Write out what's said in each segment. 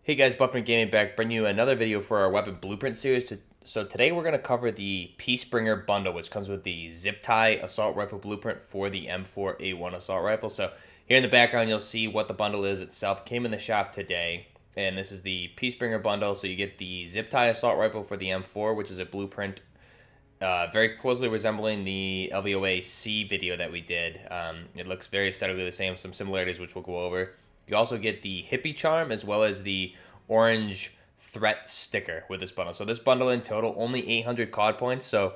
Hey guys, Buffman Gaming back, bringing you another video for our weapon blueprint series. So today we're going to cover the Peacebringer bundle, which comes with the zip tie assault rifle blueprint for the M4A1 assault rifle. So here in the background, you'll see what the bundle is itself. Came in the shop today, and this is the Peacebringer bundle. So you get the zip tie assault rifle for the M4, which is a blueprint very closely resembling the LVOA-C video that we did. It looks very aesthetically the same, some similarities which we'll go over. You also get the hippie charm as well as the orange threat sticker with this bundle. So this bundle in total, only 800 Cod Points, so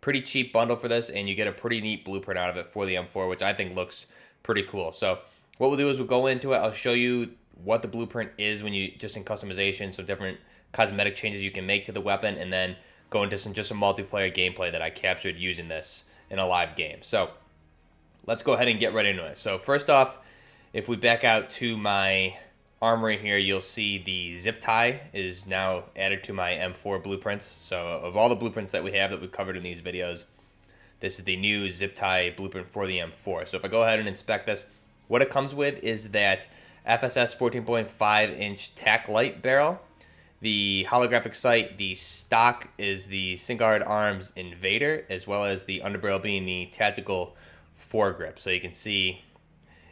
pretty cheap bundle for this, and you get a pretty neat blueprint out of it for the M4, which I think looks pretty cool. So what we'll do is we'll go into it. I'll show you what the blueprint is when you just in customization, so different cosmetic changes you can make to the weapon, and then go into some multiplayer gameplay that I captured using this in a live game. So let's go ahead and get right into it. So first off, if we back out to my armory here, you'll see the zip tie is now added to my M4 blueprints. So of all the blueprints that we have that we've covered in these videos, this is the new zip tie blueprint for the M4. So if I go ahead and inspect this, what it comes with is that FSS 14.5-inch tack light barrel, the holographic sight, the stock is the Singard Arms Invader, as well as the underbarrel being the tactical foregrip. So you can see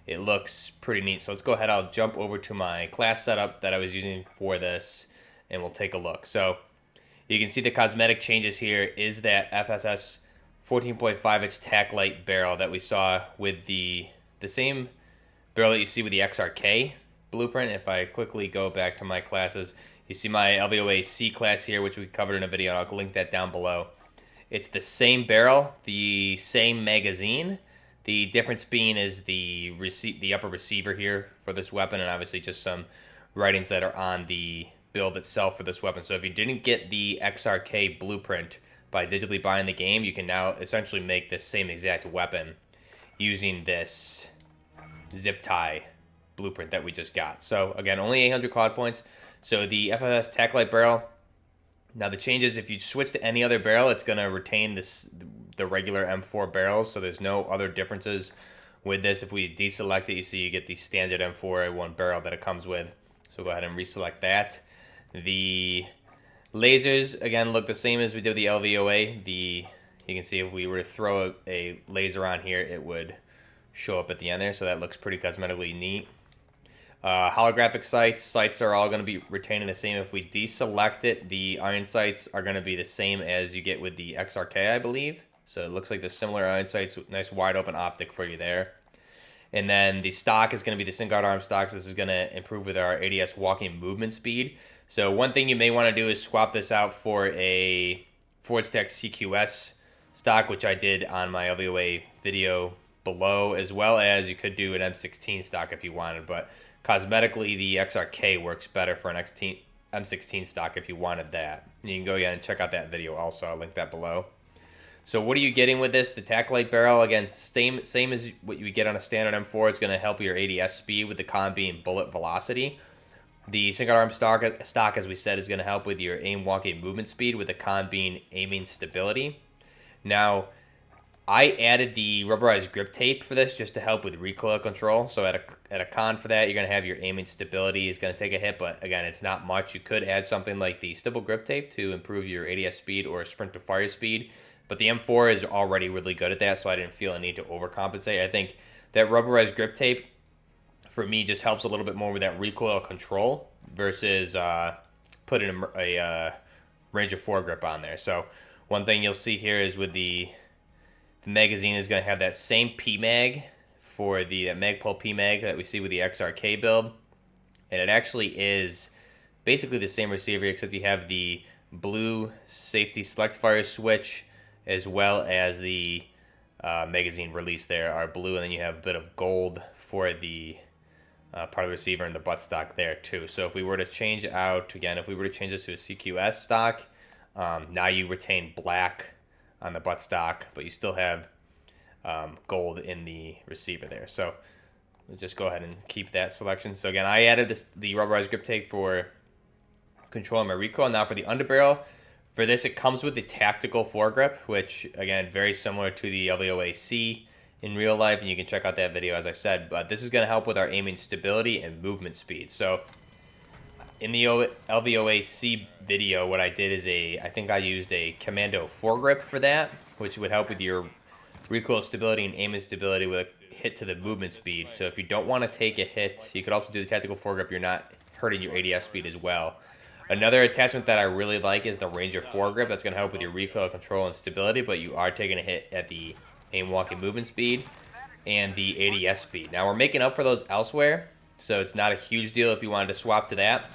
it looks pretty neat. So let's go ahead. I'll jump over to my class setup that I was using for this, and we'll take a look. So you can see the cosmetic changes here is that FSS 14.5-inch tack light barrel that we saw with the same barrel that you see with the XRK blueprint. If I quickly go back to my classes, you see my LVOA-C class here, which we covered in a video, and I'll link that down below. It's the same barrel, the same magazine. The difference being is the upper receiver here for this weapon, and obviously just some writings that are on the build itself for this weapon. So if you didn't get the XRK blueprint by digitally buying the game, you can now essentially make this same exact weapon using this zip tie blueprint that we just got. So again, only 800 Cod Points. So the FFS tack light barrel. Now the changes, if you switch to any other barrel, it's going to retain the regular M4 barrels, so there's no other differences with this. If we deselect it, you see you get the standard M4A1 barrel that it comes with. So go ahead and reselect that. The lasers, again, look the same as we did the LVOA. You can see if we were to throw a laser on here, it would show up at the end there, so that looks pretty cosmetically neat. Holographic sights are all going to be retaining the same. If we deselect it, the iron sights are going to be the same as you get with the XRK, I believe. So it looks like the similar iron sights, nice wide open optic for you there. And then the stock is going to be the Singard Arm stocks. This is going to improve with our ADS walking movement speed. So one thing you may want to do is swap this out for a Forge Tech CQS stock, which I did on my LVOA video below, as well as you could do an M16 stock if you wanted, but cosmetically, the XRK works better for an M16 stock if you wanted that. You can go ahead and check out that video also. I'll link that below. So what are you getting with this? The tack light barrel, again, same as what you get on a standard M4. It's going to help your ADS speed with the con being bullet velocity. The Singard Arm stock, as we said, is going to help with your aim walking movement speed with the con being aiming stability. Now, I added the rubberized grip tape for this just to help with recoil control. So at a con for that, you're going to have your aiming stability is going to take a hit, but again, it's not much. You could add something like the stipple grip tape to improve your ADS speed or sprint to fire speed, but the M4 is already really good at that, so I didn't feel a need to overcompensate. I think that rubberized grip tape, for me, just helps a little bit more with that recoil control versus putting a range of foregrip on there. So one thing you'll see here is with the magazine is going to have that same PMAG for the Magpul PMAG that we see with the XRK build. And it actually is basically the same receiver, except you have the blue safety select fire switch, as well as the magazine release there are blue, and then you have a bit of gold for the part of the receiver and the buttstock there too. So if we were to change out, again, if we were to change this to a CQS stock, now you retain black on the buttstock, but you still have gold in the receiver there. So we'll just go ahead and keep that selection. So again, I added the rubberized grip tape for controlling my recoil. Now for the underbarrel, for this it comes with the tactical foregrip, which again, very similar to the LVOA-C in real life, and you can check out that video as I said, but this is going to help with our aiming stability and movement speed. So in the LVOA-C video, what I did is I think I used a Commando foregrip for that, which would help with your recoil stability and aiming stability with a hit to the movement speed. So if you don't want to take a hit, you could also do the tactical foregrip. You're not hurting your ADS speed as well. Another attachment that I really like is the Ranger foregrip. That's going to help with your recoil control and stability, but you are taking a hit at the aim, walking, movement speed and the ADS speed. Now we're making up for those elsewhere, so it's not a huge deal if you wanted to swap to that.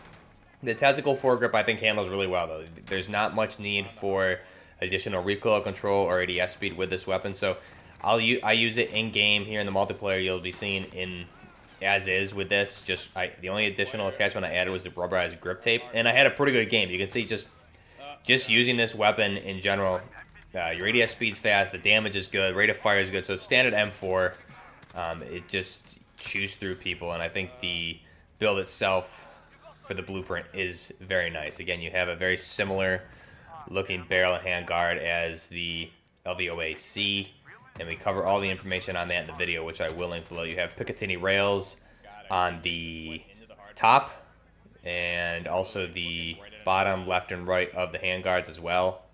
The tactical foregrip I think handles really well though. There's not much need for additional recoil control or ADS speed with this weapon, so I use it in game here in the multiplayer. You'll be seeing in as is with this. Just the only additional attachment I added was the rubberized grip tape, and I had a pretty good game. You can see just using this weapon in general, your ADS speed's fast, the damage is good, rate of fire is good. So standard M4, it just chews through people, and I think the build itself for the blueprint is very nice. Again, you have a very similar looking barrel and handguard as the LVOA-C, and we cover all the information on that in the video, which I will link below. You have Picatinny rails on the top, and also the bottom left and right of the handguards as well.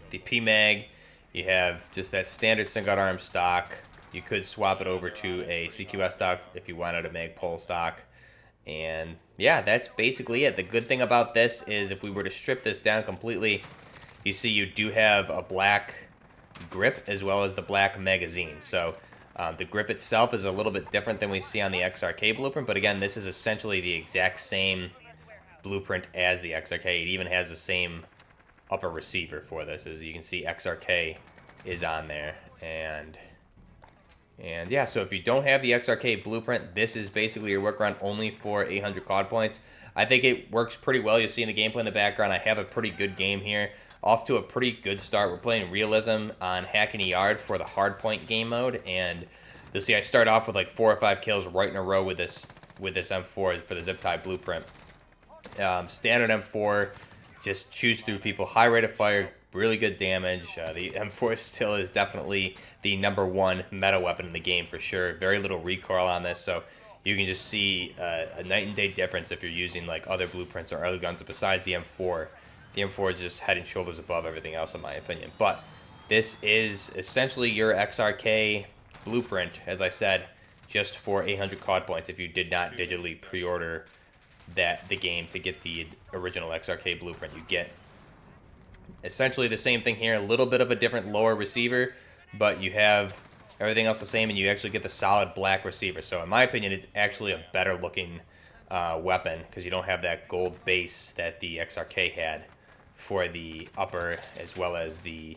The PMAG, you have just that standard single arm stock. You could swap it over to a CQS stock if you wanted a mag pull stock. And yeah, that's basically it. The good thing about this is if we were to strip this down completely, you see you do have a black grip as well as the black magazine. So the grip itself is a little bit different than we see on the XRK blueprint, but again, this is essentially the exact same blueprint as the XRK. It even has the same upper receiver for this. As you can see, XRK is on there. And yeah, so if you don't have the XRK blueprint, this is basically your workaround only for 800 Cod Points. I think it works pretty well. You'll see in the gameplay in the background, I have a pretty good game here. Off to a pretty good start. We're playing realism on Hackney Yard for the hardpoint game mode, and you'll see I start off with like 4 or 5 kills right in a row with this M4 for the zip tie blueprint. Standard M4 just chews through people, high rate of fire, really good damage. The M4 still is definitely the #1 meta weapon in the game for sure. Very little recoil on this, so you can just see a night and day difference if you're using like other blueprints or other guns besides the M4. The M4 is just head and shoulders above everything else in my opinion. But this is essentially your XRK blueprint, as I said, just for 800 Cod Points if you did not digitally pre-order the game to get the original XRK blueprint. You get essentially the same thing here, a little bit of a different lower receiver, but you have everything else the same, and you actually get the solid black receiver. So in my opinion, it's actually a better looking weapon because you don't have that gold base that the XRK had for the upper, as well as the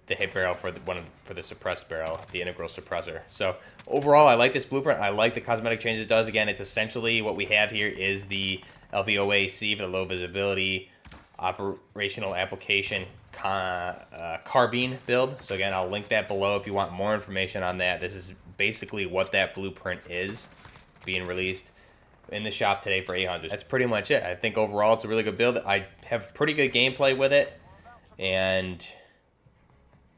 hit barrel for the suppressed barrel, the integral suppressor. So overall, I like this blueprint. I like the cosmetic changes it does. Again, it's essentially what we have here is the LVOA-C for the low visibility operational application carbine build. So again, I'll link that below if you want more information on that. This is basically what that blueprint is being released in the shop today for 800. That's pretty much it. I think overall it's a really good build. I have pretty good gameplay with it, and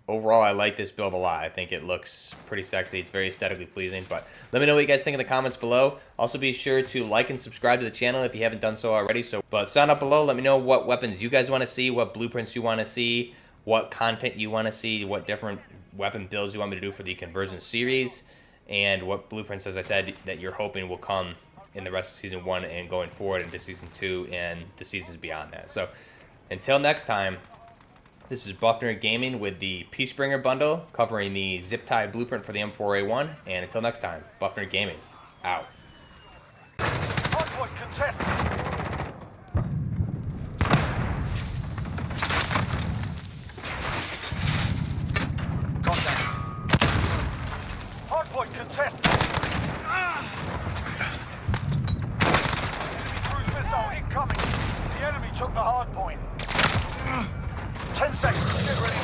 overall I like this build a lot. I think it looks pretty sexy. It's very aesthetically pleasing. But let me know what you guys think in the comments below. Also be sure to like and subscribe to the channel if you haven't done so already. But sign up below. Let me know what weapons you guys want to see, what blueprints you want to see, what content you want to see, what different weapon builds you want me to do for the conversion series, and what blueprints, as I said, that you're hoping will come in the rest of Season 1 and going forward into Season 2 and the seasons beyond that. So until next time, this is Buffner Gaming with the Peacebringer bundle covering the zip tie blueprint for the M4A1. And until next time, Buffner Gaming, out. Hardpoint contested. Contact. Hardpoint contested. Enemy cruise missile incoming. The enemy took the hardpoint. 10 seconds. Get ready.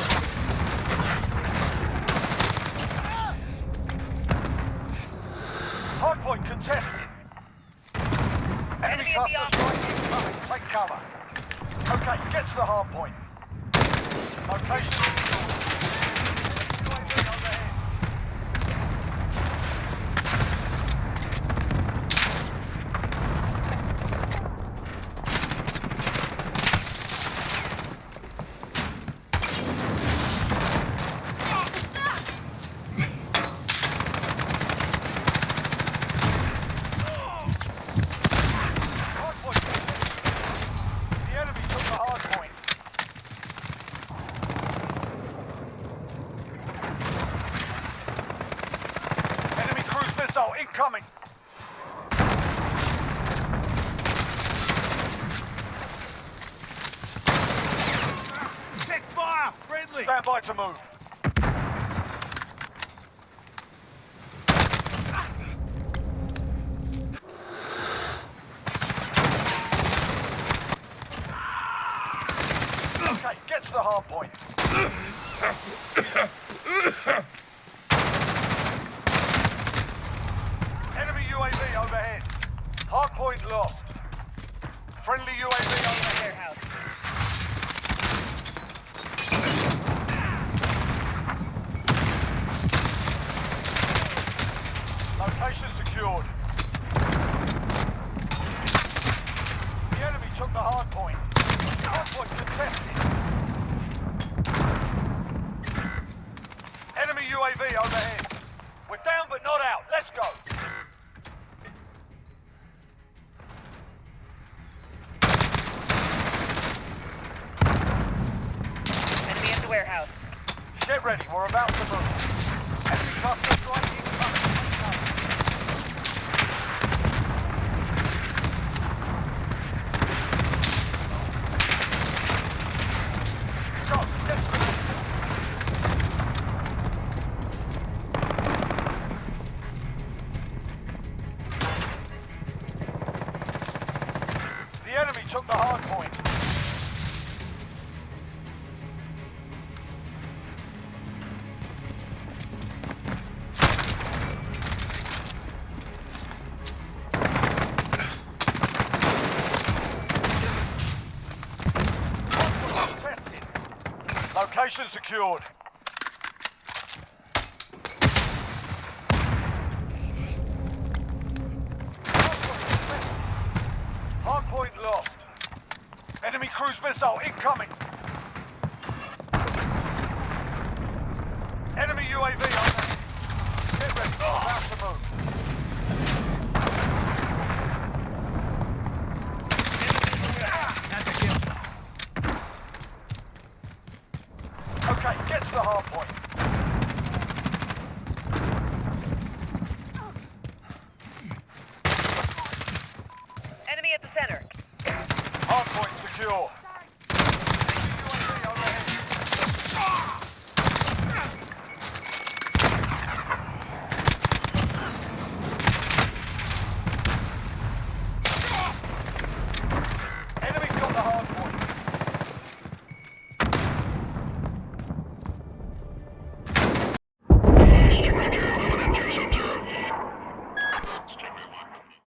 Hardpoint contested. Enemy cluster strike incoming. Take cover. Okay, get to the hardpoint. Location. incoming! Check fire! Friendly! Stand by to move. Okay, get to the hard point. Enemy UAV overhead. Hard point lost. Friendly UAV overhead. Location secured. The enemy took the hard point. Hard point contested. Enemy UAV overhead. We're down but not out. Let's go. Enemy at the warehouse. Get ready. We're about to move. Enemy cluster strike incoming. Go. Get to the The enemy took the hard point. Contested. Location secured. Hardpoint lost. Enemy cruise missile incoming. Enemy UAV overhead. Get ready. About to move. That's a kill. Okay, get to the hard point. Enemy at the center. Hard point secure.